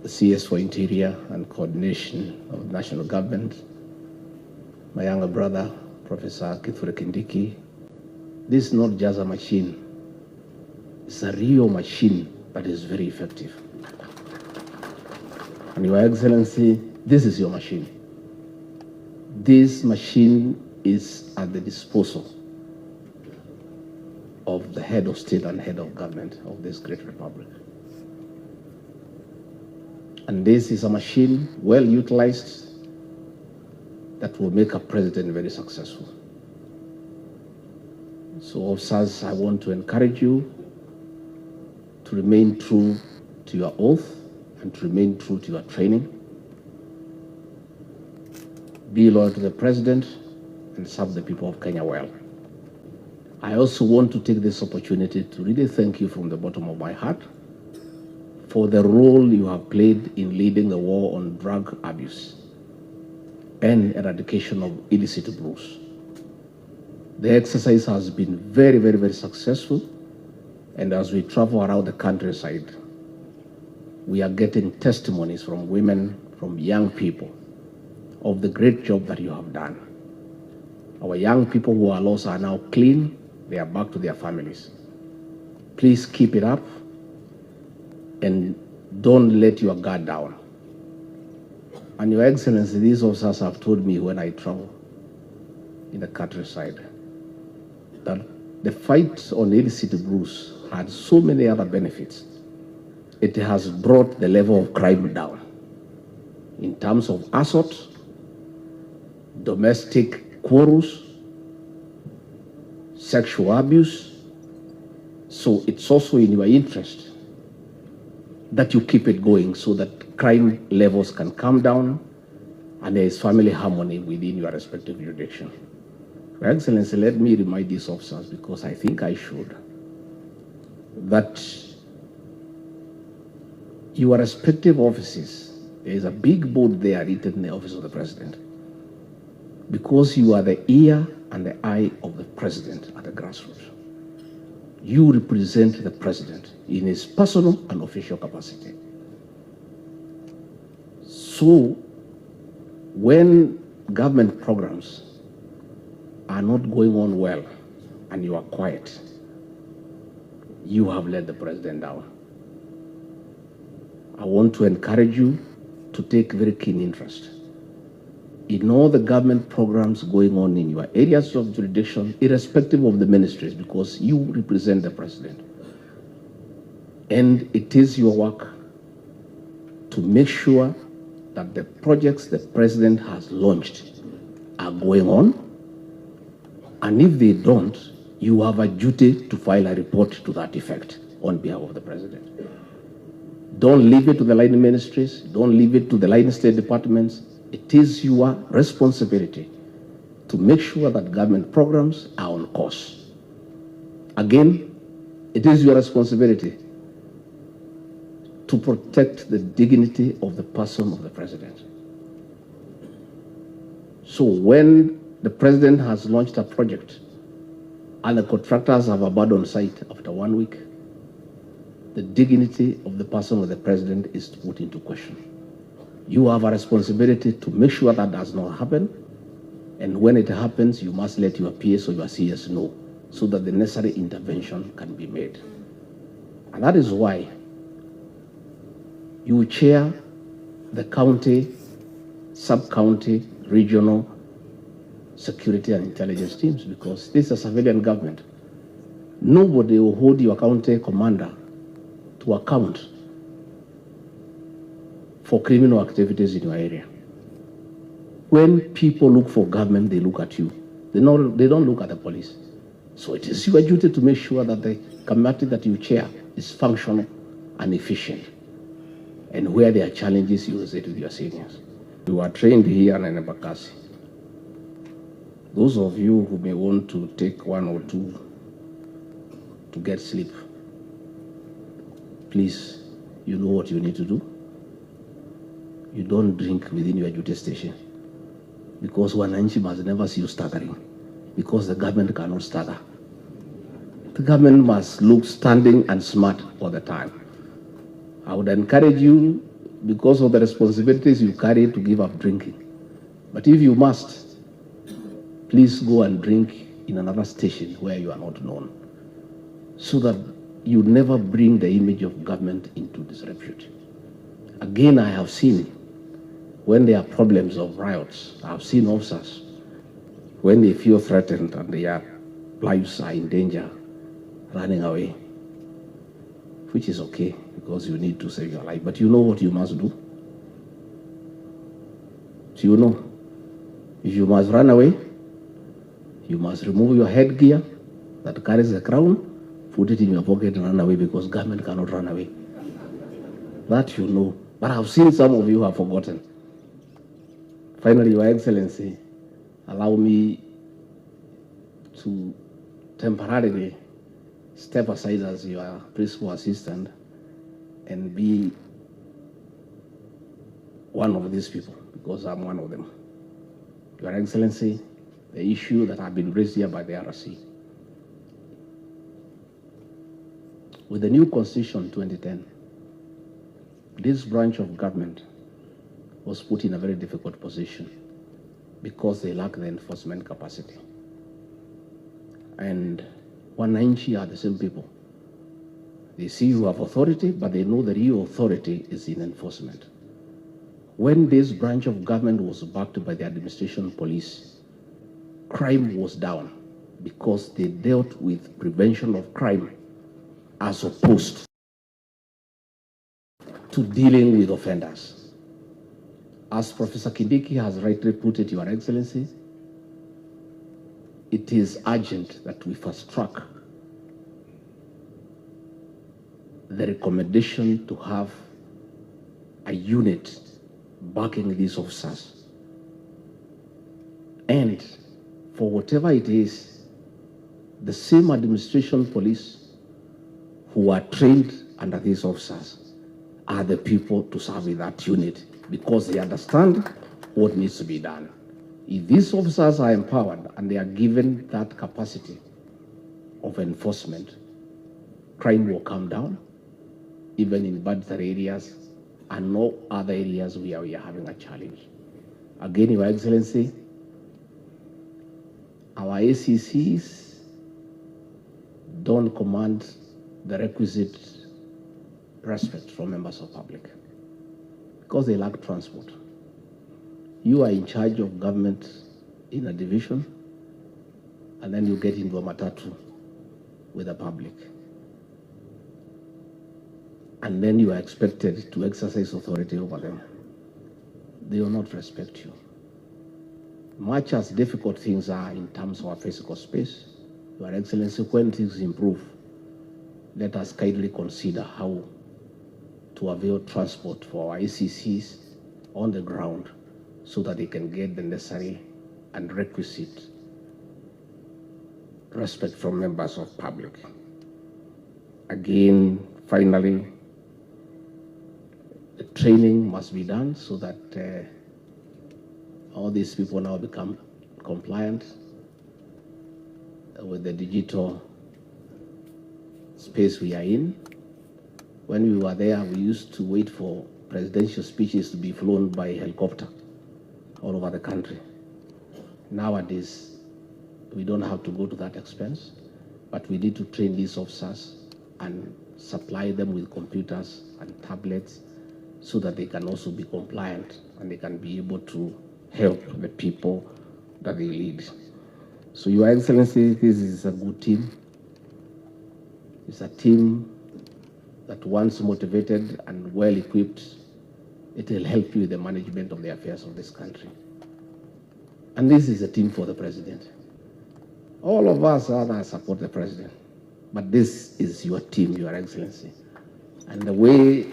the CS for Interior and Coordination of the National Government, my younger brother, Professor Kithure Kindiki. This is not just a machine. It's a real machine that is very effective. And Your Excellency, this is your machine. This machine is at the disposal of the head of state and head of government of this great republic. And this is a machine well utilized that will make a president very successful. So, officers, I want to encourage you to remain true to your oath and to remain true to your training. Be loyal to the president and serve the people of Kenya well. I also want to take this opportunity to really thank you from the bottom of my heart for the role you have played in leading the war on drug abuse and eradication of illicit brews. The exercise has been very, very, very successful, and as we travel around the countryside, we are getting testimonies from women, from young people, of the great job that you have done. Our young people who are lost are now clean, they are back to their families. Please keep it up and don't let your guard down. And Your Excellency, these officers have told me when I travel in the countryside that the fight on illicit brews had so many other benefits. It has brought the level of crime down in terms of assault, domestic quarrels, sexual abuse. So it's also in your interest that you keep it going so that crime levels can come down and there is family harmony within your respective jurisdiction. Your Excellency, let me remind these officers, because I think I should, that your respective offices, there is a big board there written in the office of the president, because you are the ear and the eye of the president at the grassroots. You represent the president in his personal and official capacity. So, when government programs are not going on well and you are quiet, you have let the president down. I want to encourage you to take very keen interest in all the government programs going on in your areas of jurisdiction, irrespective of the ministries, because you represent the president. And it is your work to make sure that the projects the president has launched are going on. And if they don't, you have a duty to file a report to that effect on behalf of the president. Don't leave it to the line ministries. Don't leave it to the line state departments. It is your responsibility to make sure that government programs are on course. Again, it is your responsibility to protect the dignity of the person of the president. So when the president has launched a project and the contractors have abandoned site after 1 week, the dignity of the person of the president is put into question. You have a responsibility to make sure that does not happen. And when it happens, you must let your PS or your CS know so that the necessary intervention can be made. And that is why you chair the county, sub-county, regional security and intelligence teams, because this is a civilian government. Nobody will hold your county commander to account for criminal activities in your area. When people look for government, they look at you. They don't look at the police. So it is your duty to make sure that the committee that you chair is functional and efficient. And where there are challenges, you raise it with your seniors. You are trained here in Embakasi. Those of you who may want to take 1 or 2 to get sleep, please, you know what you need to do. You don't drink within your duty station, because wananchi must never see you staggering, because the government cannot stagger. The government must look standing and smart all the time. I would encourage you because of the responsibilities you carry to give up drinking. But if you must, please go and drink in another station where you are not known, so that you never bring the image of government into disrepute. Again, I have seen when there are problems of riots, I have seen officers, when they feel threatened and their lives are in danger, running away, which is okay because you need to save your life. But you know what you must do? So you know, if you must run away, you must remove your headgear that carries the crown, put it in your pocket and run away, because government cannot run away. That you know. But I've seen some of you have forgotten. Finally, Your Excellency, allow me to temporarily step aside as your principal assistant and be one of these people, because I'm one of them. Your Excellency, the issue that have been raised here by the RC. With the new Constitution 2010, this branch of government was put in a very difficult position because they lack the enforcement capacity. And Wananchi are the same people. They see you have authority, but they know the real authority is in enforcement. When this branch of government was backed by the administration police, crime was down because they dealt with prevention of crime as opposed to dealing with offenders. As Professor Kindiki has rightly put it, Your Excellency, it is urgent that we fast track the recommendation to have a unit backing these officers. And for whatever it is, the same administration police who are trained under these officers are the people to serve with that unit, because they understand what needs to be done. If these officers are empowered and they are given that capacity of enforcement, crime will come down, even in budgetary areas and no other areas where we are having a challenge. Again, Your Excellency, our ACCs don't command the requisite respect from members of public because they lack transport. You are in charge of government in a division, and then you get into a matatu with the public. And then you are expected to exercise authority over them. They will not respect you. Much as difficult things are in terms of our physical space, Your Excellency, when things improve, let us kindly consider how to avail transport for our ACCs on the ground so that they can get the necessary and requisite respect from members of public. Again, finally, the training must be done so that all these people now become compliant with the digital space we are in. When we were there, we used to wait for presidential speeches to be flown by helicopter all over the country. Nowadays, we don't have to go to that expense, but we need to train these officers and supply them with computers and tablets so that they can also be compliant and they can be able to help the people that they lead. So, Your Excellency, this is a good team. It's a team that once motivated and well equipped, it will help you with the management of the affairs of this country. And this is a team for the president. All of us others support the president, but this is your team, Your Excellency. And the way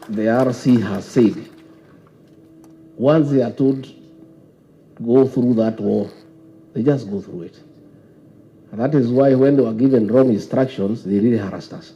the RC has said, once they are told go through that war, they just go through it. And that is why when they were given wrong instructions, they really harassed us.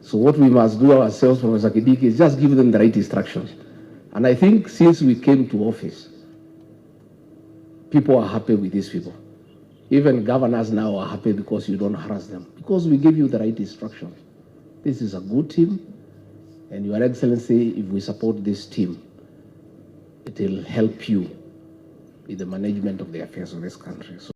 So what we must do ourselves, Professor Kindiki, is just give them the right instructions. And I think since we came to office, people are happy with these people. Even governors now are happy because you don't harass them, because we give you the right instructions. This is a good team. And Your Excellency, if we support this team, it will help you in the management of the affairs of this country. So